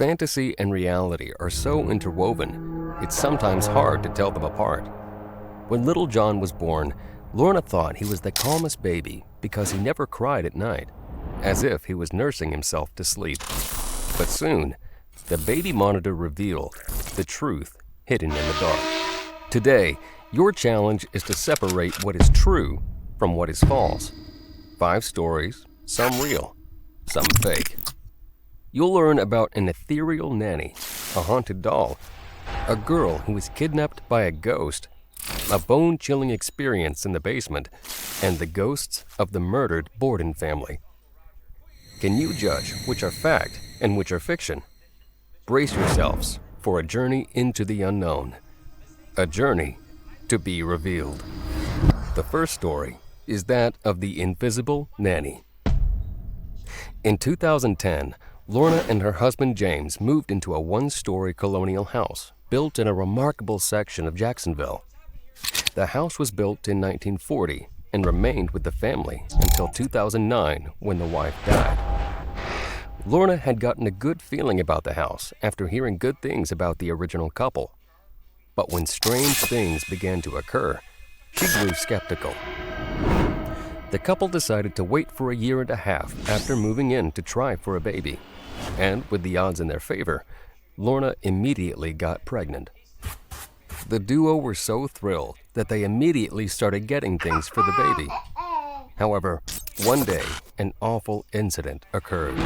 Fantasy and reality are so interwoven, it's sometimes hard to tell them apart. When little John was born, Lorna thought he was the calmest baby because he never cried at night, as if he was nursing himself to sleep. But soon, the baby monitor revealed the truth hidden in the dark. Today, your challenge is to separate what is true from what is false. 5 stories, some real, some fake. You'll learn about an ethereal nanny, a haunted doll, a girl who was kidnapped by a ghost, a bone-chilling experience in the basement, and the ghosts of the murdered Borden family. Can you judge which are fact and which are fiction? Brace yourselves for a journey into the unknown, a journey to be revealed. The first story is that of the invisible nanny. In 2010, Lorna and her husband James moved into a 1-story colonial house built in a remarkable section of Jacksonville. The house was built in 1940 and remained with the family until 2009 when the wife died. Lorna had gotten a good feeling about the house after hearing good things about the original couple. But when strange things began to occur, she grew skeptical. The couple decided to wait for a year and a half after moving in to try for a baby. And with the odds in their favor, Lorna immediately got pregnant. The duo were so thrilled that they immediately started getting things for the baby. However, one day, an awful incident occurred.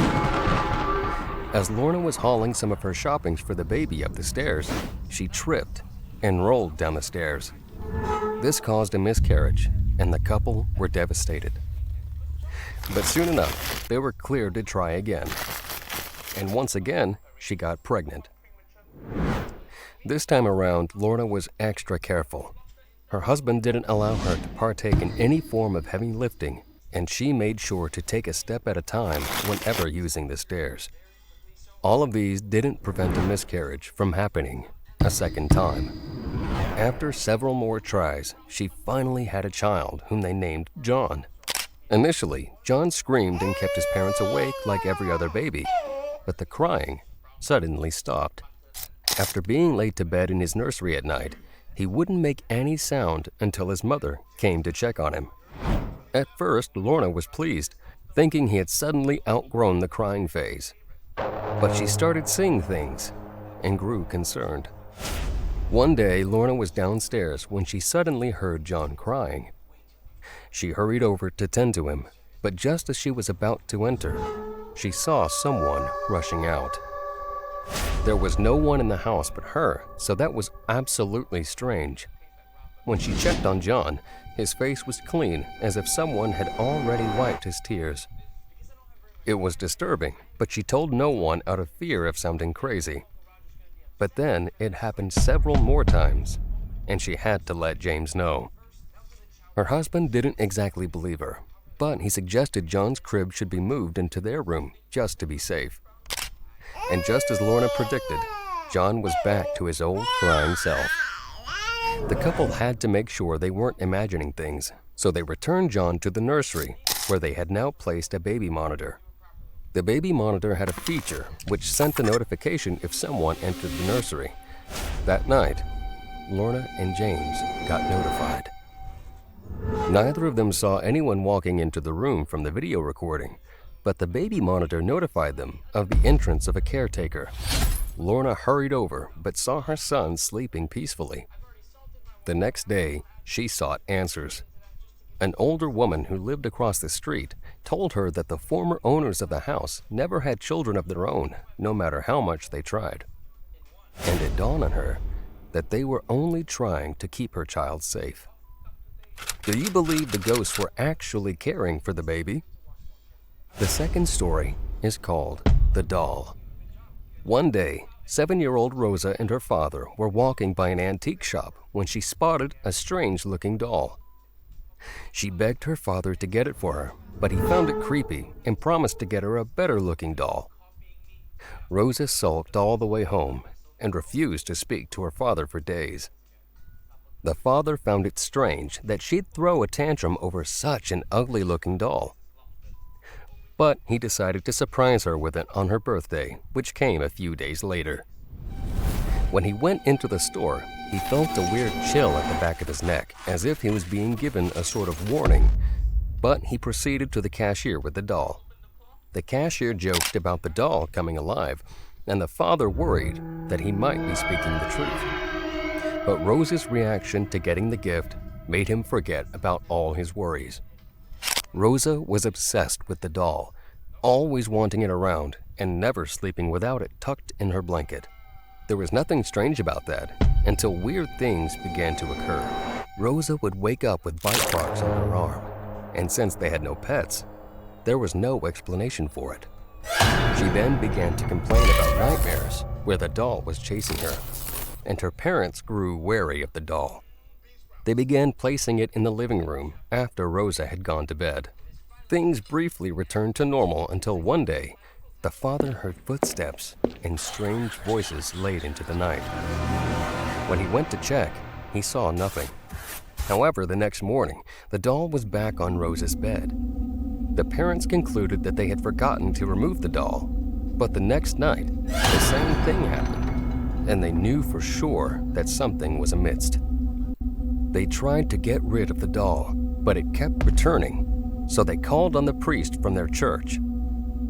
As Lorna was hauling some of her shopping for the baby up the stairs, she tripped and rolled down the stairs. This caused a miscarriage, and the couple were devastated. But soon enough, they were cleared to try again. And once again, she got pregnant. This time around, Lorna was extra careful. Her husband didn't allow her to partake in any form of heavy lifting, and she made sure to take a step at a time whenever using the stairs. All of these didn't prevent a miscarriage from happening a second time. After several more tries, she finally had a child whom they named John. Initially, John screamed and kept his parents awake like every other baby, but the crying suddenly stopped. After being laid to bed in his nursery at night, he wouldn't make any sound until his mother came to check on him. At first, Lorna was pleased, thinking he had suddenly outgrown the crying phase. But she started seeing things and grew concerned. One day, Lorna was downstairs when she suddenly heard John crying. She hurried over to tend to him, but just as she was about to enter, she saw someone rushing out. There was no one in the house but her, so that was absolutely strange. When she checked on John, his face was clean, as if someone had already wiped his tears. It was disturbing, but she told no one out of fear of sounding crazy. But then it happened several more times, and she had to let James know. Her husband didn't exactly believe her, but he suggested John's crib should be moved into their room just to be safe. And just as Lorna predicted, John was back to his old crying self. The couple had to make sure they weren't imagining things, so they returned John to the nursery, where they had now placed a baby monitor. The baby monitor had a feature which sent a notification if someone entered the nursery. That night, Lorna and James got notified. Neither of them saw anyone walking into the room from the video recording, but the baby monitor notified them of the entrance of a caretaker. Lorna hurried over but saw her son sleeping peacefully. The next day, she sought answers. An older woman who lived across the street told her that the former owners of the house never had children of their own, no matter how much they tried. And it dawned on her that they were only trying to keep her child safe. Do you believe the ghosts were actually caring for the baby? The second story is called The Doll. One day, 7-year-old Rosa and her father were walking by an antique shop when she spotted a strange-looking doll. She begged her father to get it for her, but he found it creepy and promised to get her a better-looking doll. Rosa sulked all the way home and refused to speak to her father for days. The father found it strange that she'd throw a tantrum over such an ugly-looking doll. but he decided to surprise her with it on her birthday, which came a few days later. When he went into the store, he felt a weird chill at the back of his neck, as if he was being given a sort of warning, but he proceeded to the cashier with the doll. The cashier joked about the doll coming alive, and the father worried that he might be speaking the truth. But Rosa's reaction to getting the gift made him forget about all his worries. Rosa was obsessed with the doll, always wanting it around and never sleeping without it tucked in her blanket. There was nothing strange about that until weird things began to occur. Rosa would wake up with bite marks on her arm, and since they had no pets, there was no explanation for it. She then began to complain about nightmares where the doll was chasing her, and her parents grew wary of the doll. They began placing it in the living room after Rosa had gone to bed. Things briefly returned to normal until one day, the father heard footsteps and strange voices late into the night. When he went to check, he saw nothing. However, the next morning, the doll was back on Rosa's bed. The parents concluded that they had forgotten to remove the doll, but the next night, the same thing happened, and they knew for sure that something was amiss. They tried to get rid of the doll, but it kept returning, so they called on the priest from their church.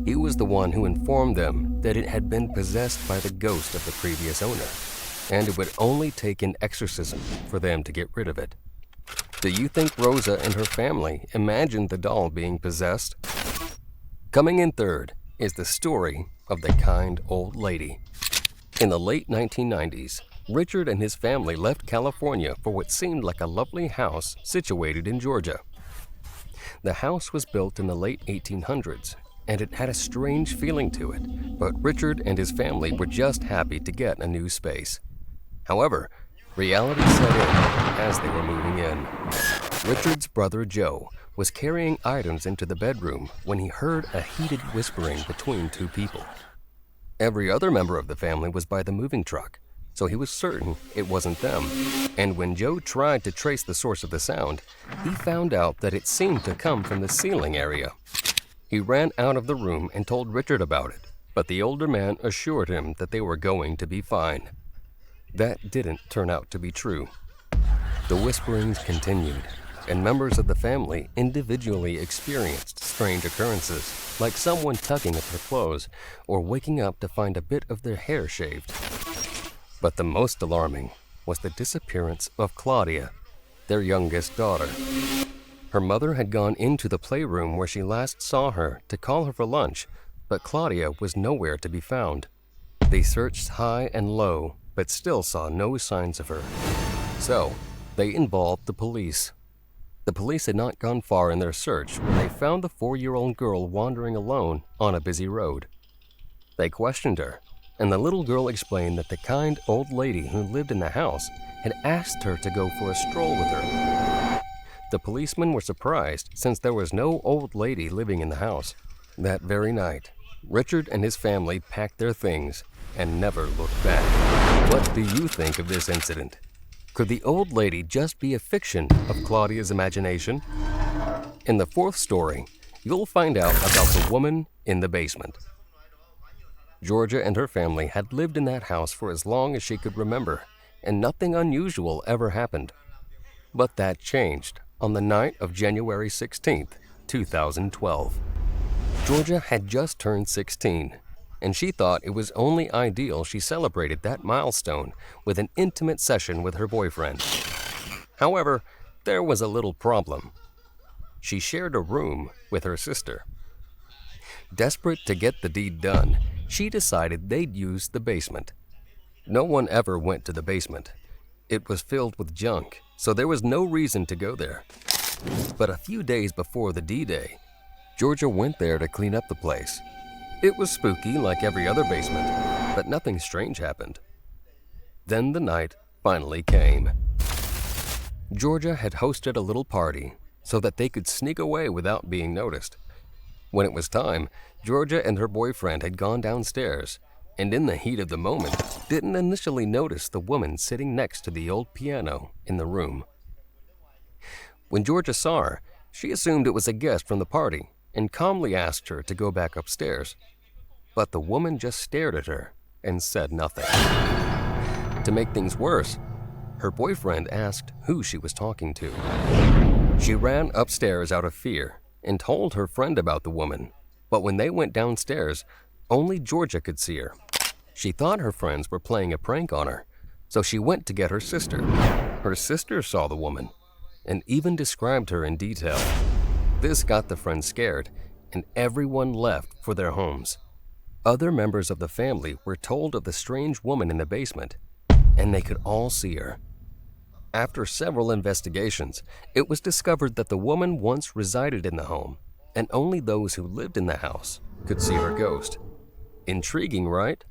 He was the one who informed them that it had been possessed by the ghost of the previous owner, and it would only take an exorcism for them to get rid of it. Do you think Rosa and her family imagined the doll being possessed? Coming in third is the story of the kind old lady. In the late 1990s, Richard and his family left California for what seemed like a lovely house situated in Georgia. The house was built in the late 1800s, and it had a strange feeling to it, but Richard and his family were just happy to get a new space. However, reality set in as they were moving in. Richard's brother Joe was carrying items into the bedroom when he heard a heated whispering between two people. Every other member of the family was by the moving truck, so he was certain it wasn't them. And when Joe tried to trace the source of the sound, he found out that it seemed to come from the ceiling area. He ran out of the room and told Richard about it, but the older man assured him that they were going to be fine. That didn't turn out to be true. The whisperings continued, and members of the family individually experienced strange occurrences, like someone tugging at their clothes or waking up to find a bit of their hair shaved. But the most alarming was the disappearance of Claudia, their youngest daughter. Her mother had gone into the playroom where she last saw her to call her for lunch, but Claudia was nowhere to be found. They searched high and low, but still saw no signs of her. So, they involved the police. The police had not gone far in their search when they found the 4-year-old girl wandering alone on a busy road. They questioned her, and the little girl explained that the kind old lady who lived in the house had asked her to go for a stroll with her. The policemen were surprised since there was no old lady living in the house. That very night, Richard and his family packed their things and never looked back. What do you think of this incident? Could the old lady just be a fiction of Claudia's imagination? In the fourth story, you'll find out about the woman in the basement. Georgia and her family had lived in that house for as long as she could remember, and nothing unusual ever happened. But that changed on the night of January 16th, 2012. Georgia had just turned 16, and she thought it was only ideal she celebrated that milestone with an intimate session with her boyfriend. However, there was a little problem. She shared a room with her sister. Desperate to get the deed done, she decided they'd use the basement. No one ever went to the basement. It was filled with junk, so there was no reason to go there. But a few days before the D-Day, Georgia went there to clean up the place. It was spooky like every other basement, but nothing strange happened. Then the night finally came. Georgia had hosted a little party so that they could sneak away without being noticed. When it was time, Georgia and her boyfriend had gone downstairs, and in the heat of the moment, didn't initially notice the woman sitting next to the old piano in the room. When Georgia saw her, she assumed it was a guest from the party and calmly asked her to go back upstairs. But the woman just stared at her and said nothing. To make things worse, her boyfriend asked who she was talking to. She ran upstairs out of fear and told her friend about the woman, but when they went downstairs, only Georgia could see her. She thought her friends were playing a prank on her, so she went to get her sister. Her sister saw the woman and even described her in detail. This got the friends scared, and everyone left for their homes. Other members of the family were told of the strange woman in the basement, and they could all see her. After several investigations, it was discovered that the woman once resided in the home, and only those who lived in the house could see her ghost. Intriguing, right?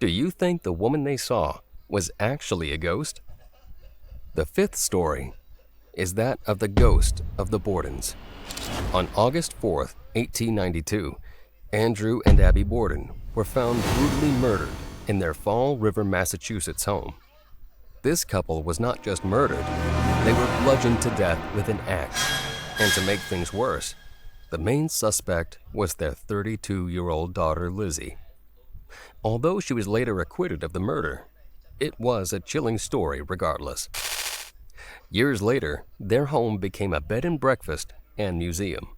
Do you think the woman they saw was actually a ghost? The fifth story is that of the ghost of the Bordens. On August 4th, 1892, Andrew and Abby Borden were found brutally murdered in their Fall River, Massachusetts home. This couple was not just murdered, they were bludgeoned to death with an axe. And to make things worse, the main suspect was their 32-year-old daughter, Lizzie. Although she was later acquitted of the murder, it was a chilling story regardless. Years later, their home became a bed and breakfast and museum.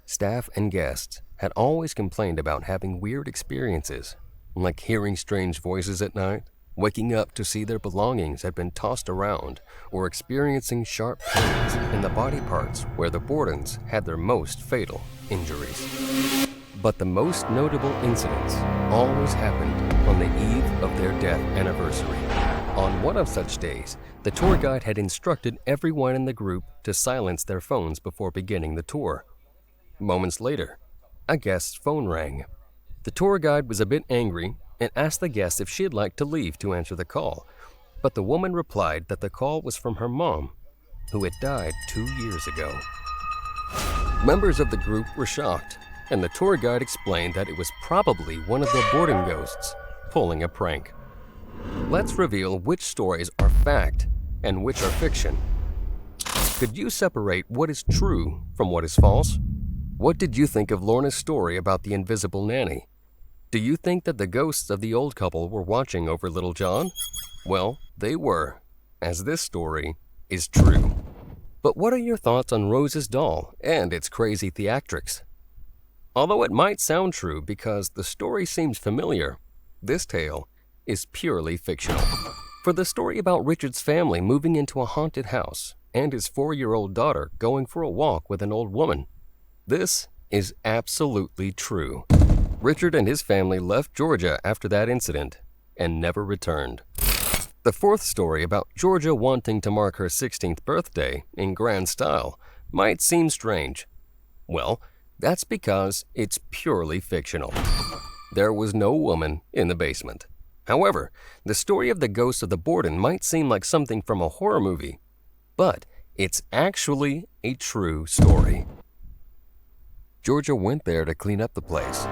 Staff and guests had always complained about having weird experiences, like hearing strange voices at night, waking up to see their belongings had been tossed around, or experiencing sharp pains in the body parts where the Bordens had their most fatal injuries. But the most notable incidents always happened on the eve of their death anniversary. On one of such days, the tour guide had instructed everyone in the group to silence their phones before beginning the tour. Moments later, a guest's phone rang. The tour guide was a bit angry and asked the guest if she'd like to leave to answer the call, but the woman replied that the call was from her mom, who had died 2 years ago. Members of the group were shocked, and the tour guide explained that it was probably one of the Borden ghosts pulling a prank. Let's reveal which stories are fact and which are fiction. Could you separate what is true from what is false? What did you think of Lorna's story about the invisible nanny? Do you think that the ghosts of the old couple were watching over little John? Well, they were, as this story is true. But what are your thoughts on Rose's doll and its crazy theatrics? Although it might sound true because the story seems familiar, this tale is purely fictional. For the story about Richard's family moving into a haunted house and his 4-year-old daughter going for a walk with an old woman, this is absolutely true. Richard and his family left Georgia after that incident and never returned. The fourth story about Georgia wanting to mark her 16th birthday in grand style might seem strange. Well, that's because it's purely fictional. There was no woman in the basement. However, the story of the ghost of the Borden might seem like something from a horror movie, but it's actually a true story. Georgia went there to clean up the place,